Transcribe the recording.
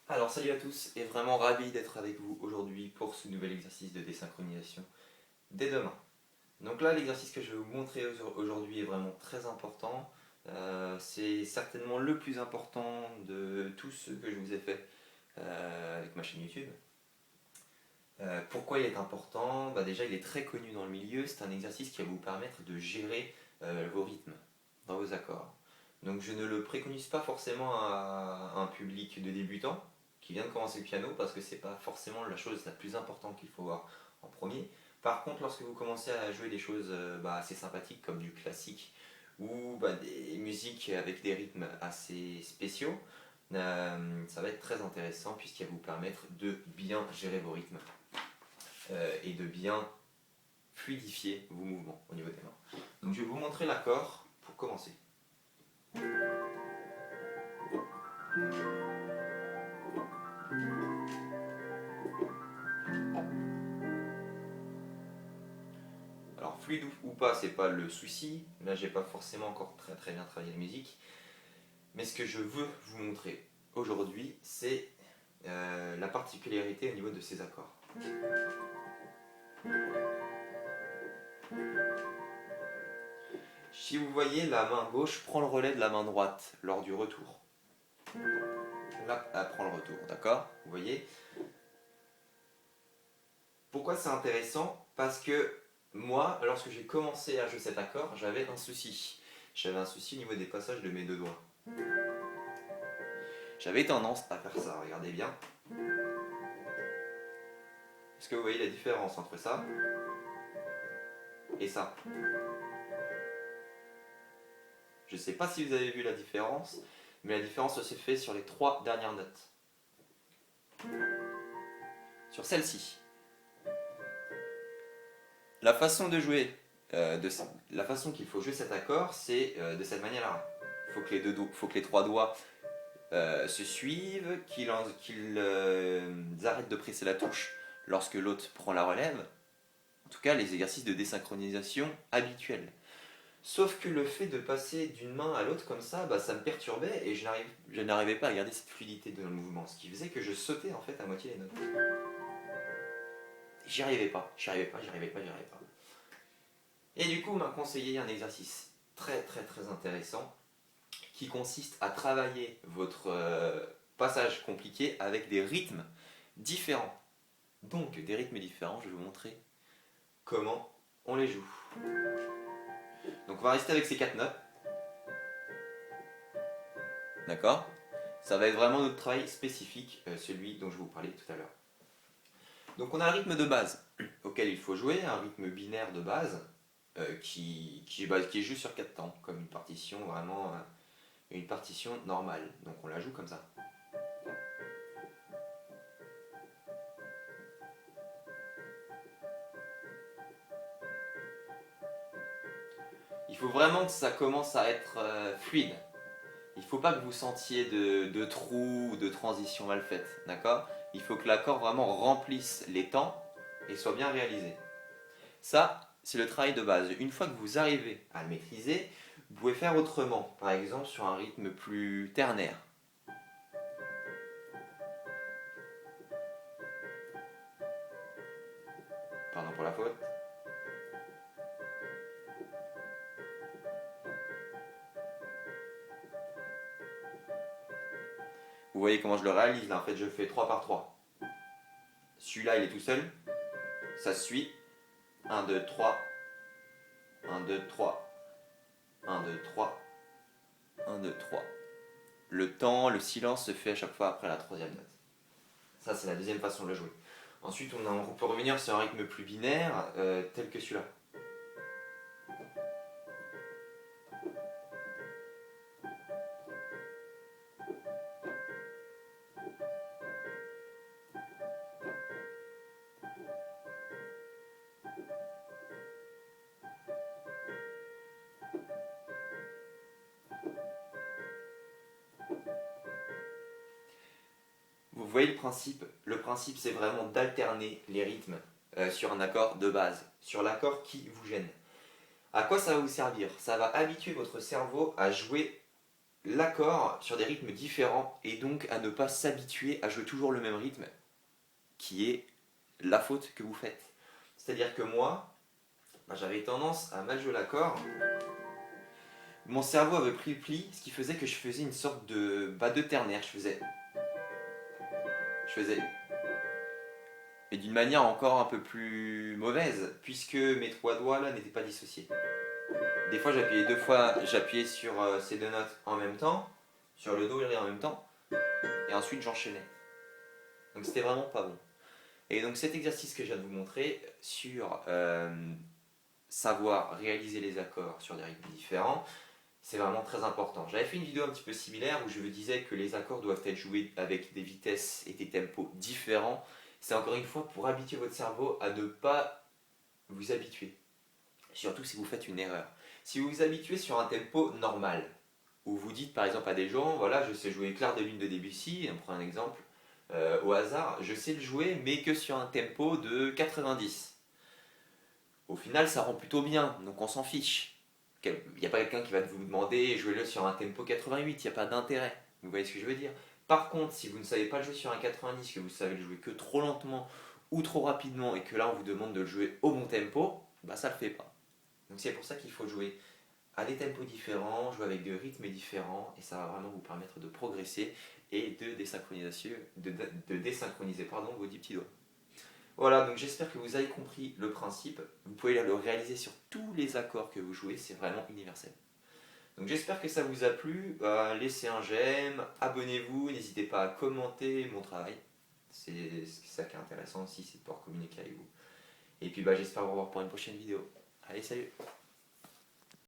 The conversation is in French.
Alors salut à tous et vraiment ravi d'être avec vous aujourd'hui pour ce nouvel exercice de désynchronisation dès demain. Donc là l'exercice que je vais vous montrer aujourd'hui est vraiment très important. C'est certainement le plus important de tous ceux que je vous ai fait avec ma chaîne YouTube. Pourquoi il est important? Déjà il est très connu dans le milieu, c'est un exercice qui va vous permettre de gérer vos rythmes dans vos accords. Donc je ne le préconise pas forcément à un public de débutants qui vient de commencer le piano parce que c'est pas forcément la chose la plus importante qu'il faut voir en premier. Par contre, lorsque vous commencez à jouer des choses assez sympathiques comme du classique ou des musiques avec des rythmes assez spéciaux, ça va être très intéressant puisqu'il va vous permettre de bien gérer vos rythmes et de bien fluidifier vos mouvements au niveau des mains. Donc je vais vous montrer l'accord pour commencer. Alors fluide ou pas, c'est pas le souci. Là, j'ai pas forcément encore très bien travaillé la musique. Mais ce que je veux vous montrer aujourd'hui, c'est la particularité au niveau de ces accords. Si vous voyez, la main gauche prend le relais de la main droite lors du retour. Là, elle prend le retour, d'accord? Vous voyez? Pourquoi c'est intéressant? Parce que moi, lorsque j'ai commencé à jouer cet accord, j'avais un souci. J'avais un souci au niveau des passages de mes deux doigts. J'avais tendance à faire ça, regardez bien. Est-ce que vous voyez la différence entre ça et ça? Je ne sais pas si vous avez vu la différence, mais la différence se fait sur les trois dernières notes. Sur celle-ci. La façon de jouer, la façon qu'il faut jouer cet accord, c'est de cette manière-là. Faut que les trois doigts se suivent, qu'ils arrêtent de presser la touche lorsque l'autre prend la relève. En tout cas, les exercices de désynchronisation habituels. Sauf que le fait de passer d'une main à l'autre comme ça, ça me perturbait et je n'arrivais pas à garder cette fluidité dans le mouvement. Ce qui faisait que je sautais en fait à moitié les notes. J'y arrivais pas. Et du coup, on m'a conseillé un exercice très intéressant qui consiste à travailler votre passage compliqué avec des rythmes différents. Donc, des rythmes différents, je vais vous montrer comment on les joue. Donc, on va rester avec ces quatre notes. D'accord? Ça va être vraiment notre travail spécifique, celui dont je vous parlais tout à l'heure. Donc, on a un rythme de base auquel il faut jouer, un rythme binaire de base qui est joué sur 4 temps, comme une partition vraiment une partition normale. Donc, on la joue comme ça. Il faut vraiment que ça commence à être fluide. Il ne faut pas que vous sentiez de trous ou de transitions mal faites, d'accord? Il faut que l'accord vraiment remplisse les temps et soit bien réalisé. Ça, c'est le travail de base. Une fois que vous arrivez à le maîtriser, vous pouvez faire autrement, par exemple sur un rythme plus ternaire. Pardon pour la faute. Vous voyez comment je le réalise là, en fait je fais 3 par 3. Celui-là il est tout seul, ça suit. 1, 2, 3, 1, 2, 3, 1, 2, 3, 1, 2, 3. Le temps, le silence se fait à chaque fois après la troisième note. Ça c'est la deuxième façon de le jouer. Ensuite on peut revenir sur un rythme plus binaire, tel que celui-là. Vous voyez le principe? Le principe, c'est vraiment d'alterner les rythmes sur un accord de base, sur l'accord qui vous gêne. À quoi ça va vous servir? Ça va habituer votre cerveau à jouer l'accord sur des rythmes différents et donc à ne pas s'habituer à jouer toujours le même rythme qui est la faute que vous faites. C'est-à-dire que moi, j'avais tendance à mal jouer l'accord. Mon cerveau avait pris le pli, ce qui faisait que je faisais une sorte de ternaire. Je faisais, et d'une manière encore un peu plus mauvaise, puisque mes trois doigts là n'étaient pas dissociés. Des fois j'appuyais sur ces deux notes en même temps, sur le do et le ré en même temps, et ensuite j'enchaînais. Donc c'était vraiment pas bon. Et donc cet exercice que je viens de vous montrer sur savoir réaliser les accords sur des rythmes différents, c'est vraiment très important. J'avais fait une vidéo un petit peu similaire où je vous disais que les accords doivent être joués avec des vitesses et des tempos différents. C'est encore une fois pour habituer votre cerveau à ne pas vous habituer. Surtout si vous faites une erreur. Si vous vous habituez sur un tempo normal, où vous dites par exemple à des gens, voilà, je sais jouer Clair de lune de Debussy, on prend un exemple au hasard, je sais le jouer mais que sur un tempo de 90. Au final, ça rend plutôt bien, donc on s'en fiche. Il n'y a pas quelqu'un qui va vous demander jouez-le sur un tempo 88, il n'y a pas d'intérêt. Vous voyez ce que je veux dire? Par contre, si vous ne savez pas le jouer sur un 90, que vous savez le jouer que trop lentement ou trop rapidement et que là on vous demande de le jouer au bon tempo, bah ça le fait pas. Donc c'est pour ça qu'il faut jouer à des tempos différents, jouer avec des rythmes différents et ça va vraiment vous permettre de progresser et de désynchroniser vos 10 petits doigts. Voilà, donc j'espère que vous avez compris le principe. Vous pouvez le réaliser sur tous les accords que vous jouez, c'est vraiment universel. Donc j'espère que ça vous a plu. Laissez un j'aime, abonnez-vous, n'hésitez pas à commenter mon travail. C'est ça qui est intéressant aussi, c'est de pouvoir communiquer avec vous. Et puis j'espère vous revoir pour une prochaine vidéo. Allez, salut!